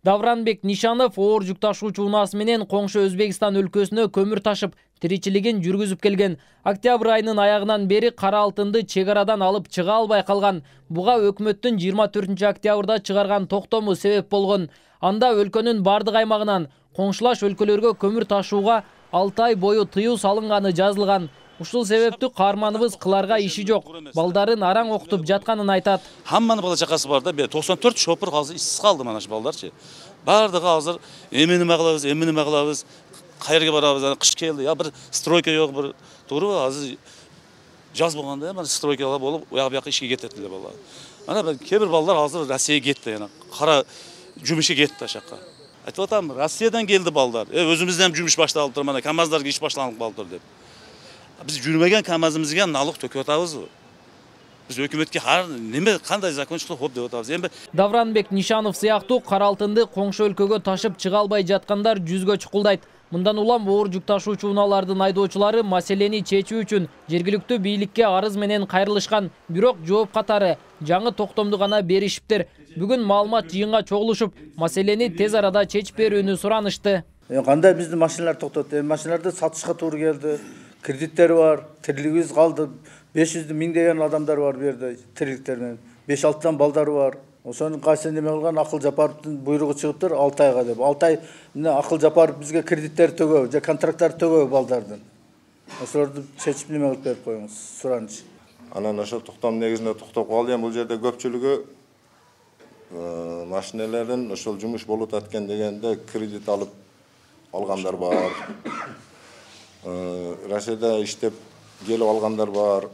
Давранбек Нишанов оор жүк ташуучу унаасы менен коңшу Өзбекстан өлкөсүнө көмүр ташып, тиричилигин жүргүзүп келген. Октябрь айынын аягынан бери кара алтынды чек арадан алып чыга албай калган. Буга өкмөттүн 24 октябрда чыгарган токтому себеп болгон. Анда өлкөнүн бардык аймагынан коңшулаш өлкөлөргө көмүр ташууга 6 ай бою тыюу салынганы жазылган. Ушул себептүү каарманыбыз кыларга иши жок. Балдарын араң окутуп жатканын айтат. Хамманын бала чакасы бар да, 94 шопур азыр иссиз калды mana балдарчы. Бардыгы азыр эмнеме кылабыз, кайерге барабыз, кыш келди, я бир стройка жок, бир туурабы, азыр жаз болгондо мына стройкалар болуп, уяк ишке кетет эле балдар. Ана кээ бир балдар азыр Россияга кетти, кара жумушка кетти ашакка. Айтып атам, Россиядан келди балдар. Өзүбүздөн ham жумуш башталып тур, мына КамАЗдарга иш башталып калды деп. Biz жүрмеген КамАЗыбызга налог төкөп атабыз. Biz өкмөткө неме кандай закон чыкты хоп деп атабыз. Эми Давранбек Нишанов сыяктуу кара алтынды коңшу өлкөгө ташып чыга албай жаткандар жүзгө чукулдайт. Мындан улам оор жүк ташуучу унаалардын айдоочулары маселени чечүү үчүн жергиликтүү бийликке арыз менен кайрылышкан. Бирок жооп катары жаңы токтомду гана беришиптир. Бүгүн маалымат жыйынга чогулушуп, маселени тез арада чечип берүүнү суранышты. Кандай биздин машиналар токтот? Машиналарды сатышка туура келди. Кредиттер бар, тирилигибиз калды. 500 миңдеген адамдар бар бу жерде, тириликтер менен. 5-6 балдары бар. Ошонун кайсы неме кылган Акыл Жапаровдун буйругу чыгыптыр 6 айга деп. 6 ай Акыл Жапаров бизге кредиттер төгөбү, же контракттар төгөбү балдардын. Ошолорду чечип неме кылып берип коюңуз, сураныч. Анан ошол токтом негизинде токтоп калды. Бул жерде көпчүлүгү машиналардын ошол жумуш болуп аткан дегенде кредит алгандар бар. Россияда иштеп келип алгандар бар.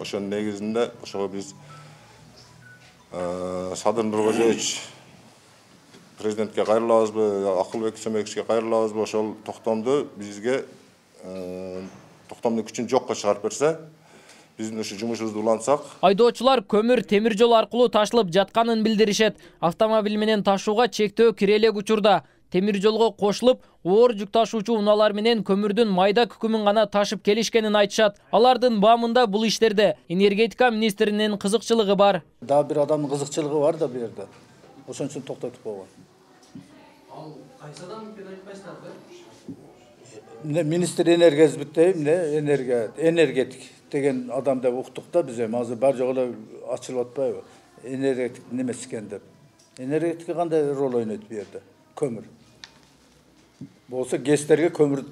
Ошонун негизинде ошого биз Садыр Нуркожоевич президентке кайрылабызбы, Акылбек Сөмекичке кайрылабызбы, ошол токтомду бизге токтомдун күчүн жокко чыгарып берсе, биздин ушу жумушубузду улантсак. Айдоочулар көмүр темир жол аркылуу ташылып жатканын билдиришет. Автомобиль менен ташууга чектөө кире элек учурда темир жолго кошулуп, оор жүк ташуучу унаалар менен көмүрдүн майда күкүмүн гана ташып келишкенин айтышат. Алардын баамында бул иштерде энергетика министринин кызыкчылыгы бар. Да бир адамдын кызыкчылыгы бар да бу жерде. Ошон үчүн токтотуп койгон. Ал кайсы адам экенин айтпайсыздарбы? Министр энергетик дейм, энергетик деген адам деп уктук да биз эми азыр бар жок эле ачылып атпайбы? Энергетик немеси экен деп. Энергетика кандай роль ойнойт бу жерде? Көмүр. Болса гестерге көмүр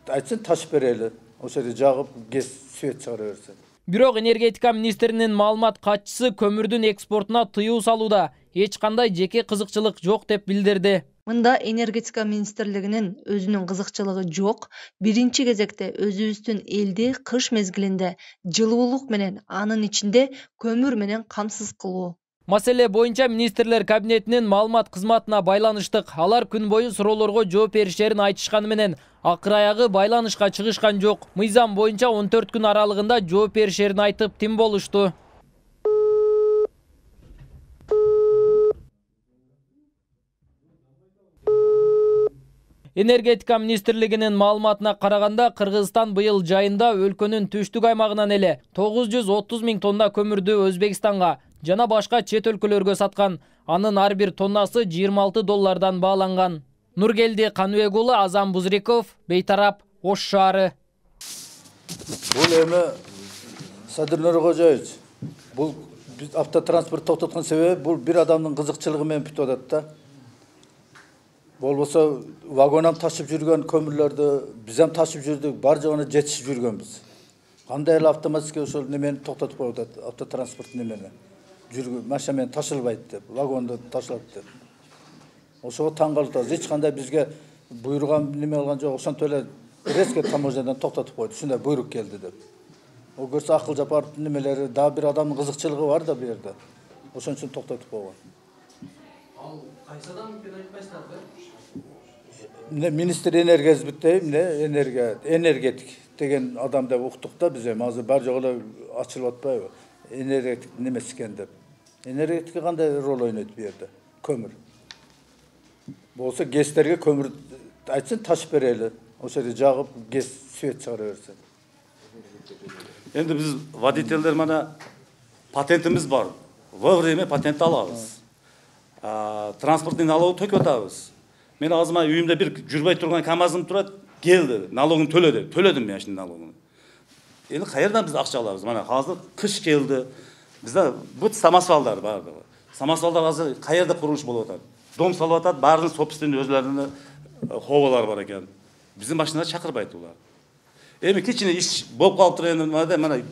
айтсын ташып берели. Ошо жерде жагып гес свет чыгара берсин. Бирок энергетика министринин маалымат катчысы көмүрдүн экспортуна тыюу салууда эч кандай жеке кызыкчылык жок деп билдирди. Мында энергетика министрлигинин өзүнүн кызыкчылыгы жок. Биринчи кезекте өзүбүздүн элди кыш мезгилинде жылуулук менен, анын ичинде көмүр менен камсыз кылуу. Маселе боюнча министрлер кабинетинин маалымат кызматына байланыштык. Алар күн бою суроолорго жооп бериштерин айтышканы менен акыр аягы байланышка чыгышкан жок. Мыйзам боюнча 14 күн аралыгында жооп бериштерин айтып тим болушту. Энергетика министрлигинин маалыматына караганда Кыргызстан быйыл жайында өлкөнүн түштүк аймагынан эле 930 000 тонна көмүрдү Өзбекстанга жана башка чет өлкөлөргө саткан. Анын ар бир тоннасы $26 бааланган. Нургелди Каныбек уулу, Азам Бузриков, Бейтарап, Ош шаары. Бул эми Садыр Нуркожоевич, бул биз автотранспорт токтоткон себеби бул бир адамдын кызыкчылыгы менен бүтүп атат да. Болбосо вагонам ташып жүргөн көмүрлөрдү биз ham ташып жүрдүк, бар жогуна жетишип жүргөнбүз. Кандай эле автоматически ошол немени токтотуп коюп атат, автотранспорт немени. Машина менен ташылбайт деп, вагонду ташылат деп. Ошого таң калып атабыз. Эч кандай бизге буйруган неме кылган жок. Ошонтип эле резко таможнядан токтотуп койду. Ушундай буйрук келди деп. О көрсө Акыл Жапаровдун немелери, да бир адамдын кызыкчылыгы бар да бу жерде. Ошон үчүн токтотуп койгон. Ал кайсы адам экенин айтпайсыздарбы? Министр энергетик дейм, энергетик деген адам деп уктук да биз эми азыр бар жок эле ачылып атпайбы? Энергетик немеси экен деп. Энергетика кандай роль ойнойт бу жерде? Көмүр. Болсо гестерге көмүр айтсын ташып берели. Ошо жерде жагып гес свет чыгара берсин. Эми биз водительдер мана патентimiz бар. Вовремя патент алабыз. транспортный налогы төкіп атабыз. Мен азыма үйімде бір жүрбей тұрған КАМАЗым тұрады, келді, налогын төледім мен şimdi налогын. Енді қайерден біз ақша алабыз? Мана қазір қыш келді. Бізде бұт самосвалдар бар. Самосвалдар қазір қайерде құрылыс болып жатады. Дом салып жатады, бардың собственный өзлерінің ховалары бар екен. Біздің машиналар шақырбайды олар. Эми кичине иш болуп калыптыр эми мына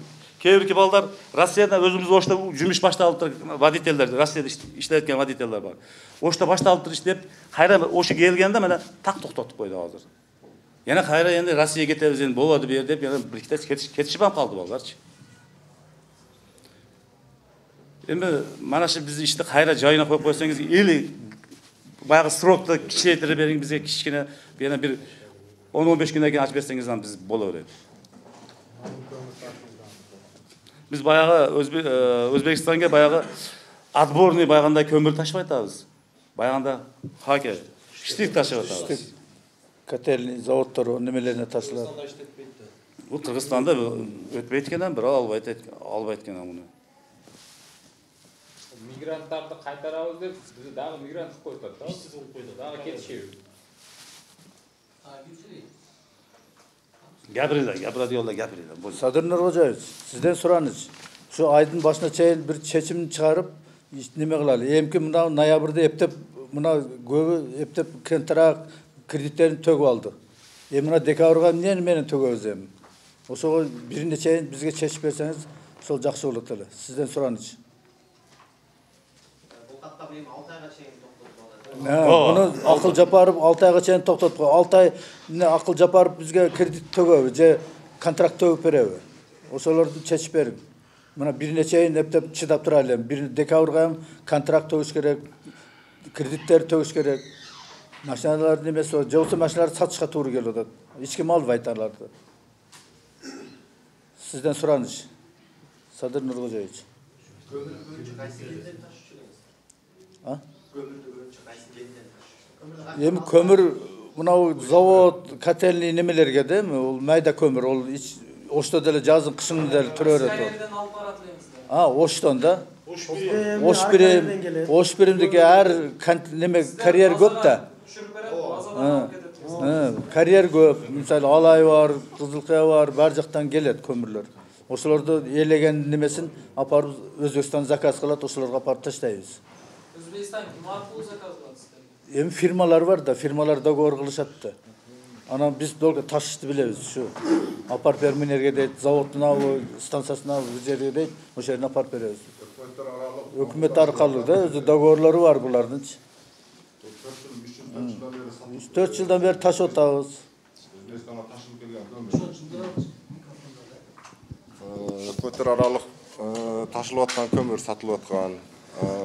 кейбирки балдар Россияда өзүбүз ошто жумуш башталыптыр, водительдер, Россияда иштеп кеткен водительдер бар. Ошто башталыптыр иштеп, кайра ошо келгенде мына так токтотуп койду азыр. Yana кайра енді Россияга кетебиз, енді болот бер деп, yana бирикте кетишип калды балдарчы. Эми mana shu биз ишти кайра жайына коюп койсоңуз, или баягы срокты кичиретип бериң бизге, кичкене yana bir 10-15 günden açıp verseniz biz bol öğret. Biz bayağı Özbekistan'a bayağı atborni bayağında kömür taşımaytağız. Bayağında hake, ştik taşımaytağız. Kotelni, zavodlar, nemelerine taşılar. Bu Kırgızistan'da ötmeytkenden bir albaytkenen bunu. Migrantlardı kaytarabız dep, bizi dagı migrant kılıp koydu. İşsiz kılıp koydu. Dagı ketişebiz. Gapiradi yo'lda gapiradi. Sadır Nurxo'jayev, sizden soranız. Şu aydın başına çayıl bir çeçim çıkarıp neme kılalı. Emki mına noyabrda eptep mına göbü eptep kontrakt kreditlerini töküp aldı. Mına dekabrga emне meni tökөбүз эми. Ошого бир нече бизге чечип берсеңиz, сол жакшы болот эле. Sizden soranız. Bunu akıl japarıp 6 ayga çeyин toktotуп кой. 6 ay akıl japarıp bizge kredit tökөбү же kontrakt tökүп береби. Ошолорду чечип бериң. Мына бир нече эптеп чыдап тура элем. Бир декабрга kontrakt tökүш керек, кредиттер tökүш керек. Машиналар немесе же болсо машиналарды сатышка туура келип атат. Эч ким албайт аларды. Sizden soranız. Sadır Nurxo'jayev. Эми көмүр мынау завод, котельный немелерге дейми? Ол майда көмүр, ол ошто деле жазын кышын деле түрө берет. Оштон да. Ош биримдики ар неме карьер көп да. Карьер көп. Мисалы Алай бар, Кызылкая бар, бар жактан келет көмүрлөр. Ошолорду элеген немесин апарып Өзбекстан заказ кылат, ошолорго апарып таштайбыз. Özbekistan kim arqылуу заказ кылат? Эми фирмалар бар да, фирмалар договор кылышат да. Анан биз долго ташышты билебиз, ушу. Апарып бермеңерге дейт, заводдун абы, станциясына абы жерге дейт, ошол жерине апарып беребиз. Өкмөт аркылуу да, өзү договорлору бар булардынчы. 4 жылдан бери ташып атабыз. Өкмөттөр аралык ташылып аткан көмүр сатылып аткан.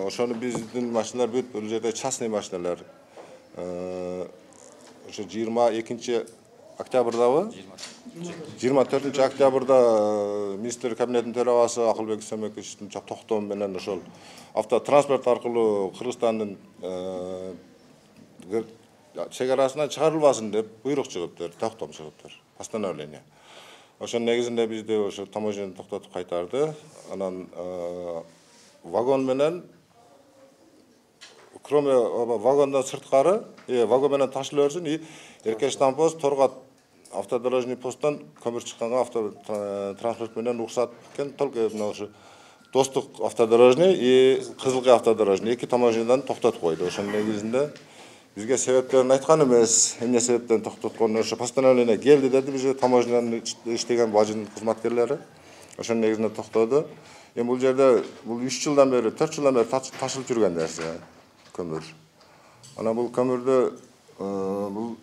Ошону биздин машиналар бүт бул жерде частный машиналар. Ошо 22 октябрдабы? 24 октябрда министр кабинетинин төрагасы Акылбек Семековичтин токтому менен ошол автотранспорт аркылуу Кыргызстандын чегарасынан чыгарылбасын деп буйрук чыгыптыр, токтом чыгыптыр, постановление. Ошонун негизинде бизди ошо таможняны токтотуп кайтарды. Анан вагон менен кроме вагондан сырткары, вагон менен ташылып берсин, и Эркештампоз Торгат автодорожный посттан көмүр чыкканга автотранспорт менен уруксат экен, только мына ошо Достук автодорожный и Кызылкая автодорожный эки таможнядан токтотуп койду. Ошонун негизинде бизге себептерин айткан эмес, эмне себептен токтотконун ошо постановление келди деди, бизге таможнянын иштеген бажынын кызматкерлери. Ошонун негизинде токтоду. Эми бул жерде бул 3 жылдан бери, 4 жылдан бери ташылып жүргөн нерсе көмүр. Анан бул көмүрдү бул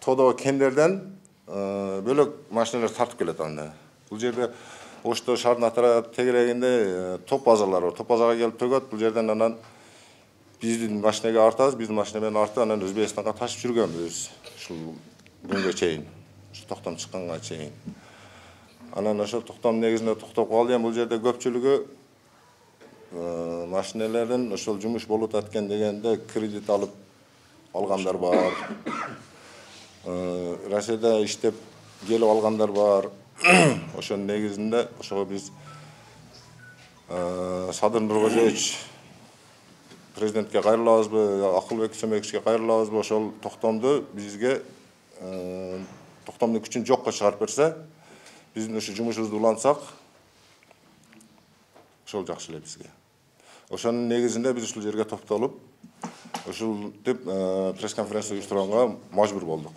Тодо кендерден бөлөк машиналар тартып келет анда. Бул жерде Ошто шаардын атара тегерегинде топ базалар бар. Топ базага келип төгөт. Бул жерден анан биздин машинага артабыз, биздин машина менен артып анан Өзбекстанга ташып жүргөнбүз. Ушул күнгө чейин, ушу токтом чыкканга чейин. Анан ошол токтом негизинде токтоп калды. Бул жерде көпчүлүгү машиналардын ошол жумуш болуп аткан дегенде кредит алгандар бар. Россияда иштеп келип алгандар бар. Ошонун негизинде ошого биз Садыр Нуркожоевич президентке кайрылабызбы, Акылбек Сөмекичке кайрылабызбы, ошол токтомду бизге токтомдун күчүн жокко чыгарып берсе, биздин ушу жумушубузду улантсак, ошол жакшы эле бизге. Ошонун негизинде биз ушул жерге топтолуп, ушул деп пресс-конференция уюштурганга мажбур болдук.